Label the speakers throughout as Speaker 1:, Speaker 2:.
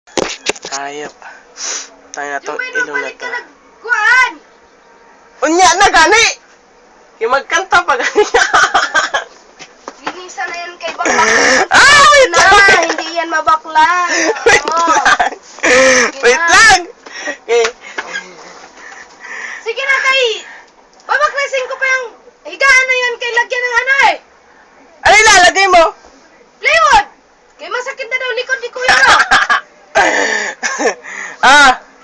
Speaker 1: Hayop. Tayo na tong
Speaker 2: Jumay,
Speaker 1: ilong na
Speaker 2: mabalik
Speaker 1: to.
Speaker 2: ka nagkuhan!
Speaker 1: Unya na gani! Yung magkanta pa gani.
Speaker 2: Ginisa na yan kay bakla.
Speaker 1: Ah! Wait
Speaker 2: Na,
Speaker 1: lang!
Speaker 2: hindi yan mabakla.
Speaker 1: Wait
Speaker 2: Oo.
Speaker 1: lang!
Speaker 2: Sige
Speaker 1: Wait
Speaker 2: na.
Speaker 1: lang! Okay.
Speaker 2: Sige na kay... Babaklasin ko pa yung higaan na yan kay lagyan ng ano eh.
Speaker 1: Ano ilalagay mo?
Speaker 2: Plywood! Kay masakit na daw likod ni Kuya no?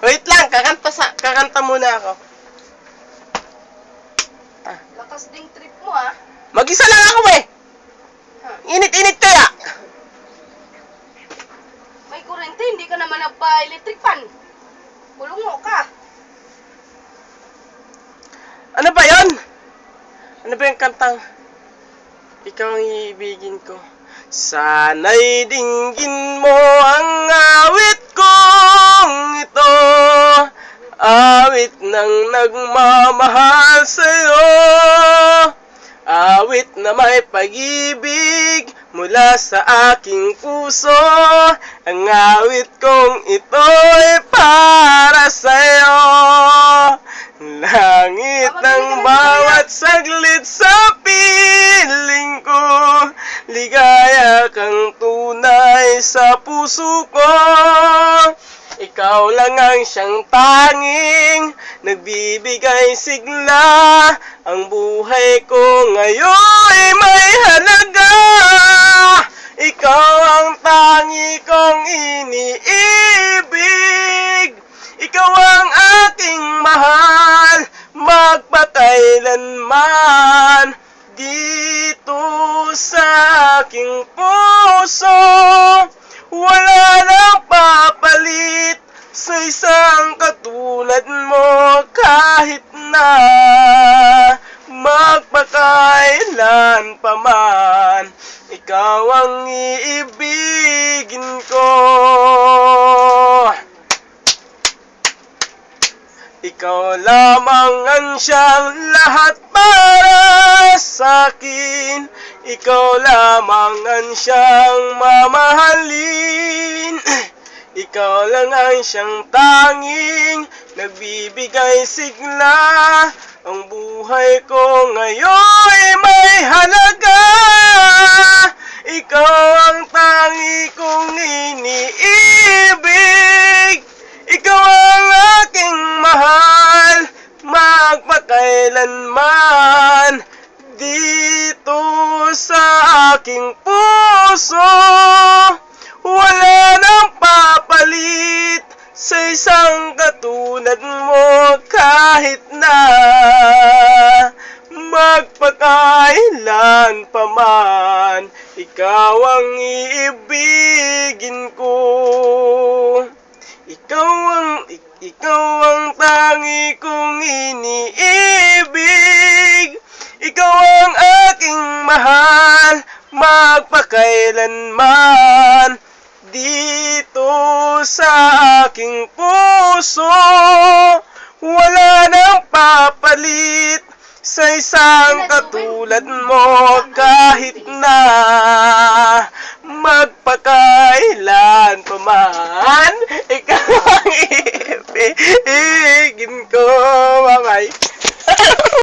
Speaker 1: Wait lang. Kakanta muna ako.
Speaker 2: Lakas ding trip mo ah.
Speaker 1: Mag-isa lang ako eh. Init-init kaya.
Speaker 2: May kurente, hindi ka naman nagpa-electric fan. Kulungo ka.
Speaker 1: Ano ba yon? Ano ba yung kantang? Ikaw ang iibigin ko. Sana'y dinggin mo ang awit kong ito. Awit ng nagmamahal sa'yo. Awit na may pag-ibig mula sa aking puso. Ang awit kong ito'y para sa'yo. Langit ng bawat saglit sa piling ko. Ligaya kang tunay sa puso ko. Ikaw lang ang siyang tanging nagbibigay sigla. Ang buhay ko ngayon may halaga. Ikaw ang tangi kong iniibig. Ikaw ang aking mahal, magpakailanman. Dito sa aking puso, wala nang papalit sa isang katulad mo kahit na magpakailan pa man. Ikaw ang iibigin ko. Ikaw lamang ang siyang lahat para sa'kin. Ikaw lamang ang siyang mamahalin. Ikaw lang ang siyang tanging nagbibigay sigla. Ang buhay ko ngayon may halaga. Ikaw ang tangi kong iniibig. Ikaw ang aking mahal, magpakailanman. Dito sa aking puso, wala nang papalit sa isang katulad mo kahit na magpakailan pa man. Ikaw ang iibigin ko. Ikaw ang tangi kong iniibig. Ikaw ang aking mahal, magpakailanman. Dito sa aking puso, wala nang papalit sa isang katulad mo kahit na magpakailan pa man. Ikaw ang iibigin ko. Bye-bye.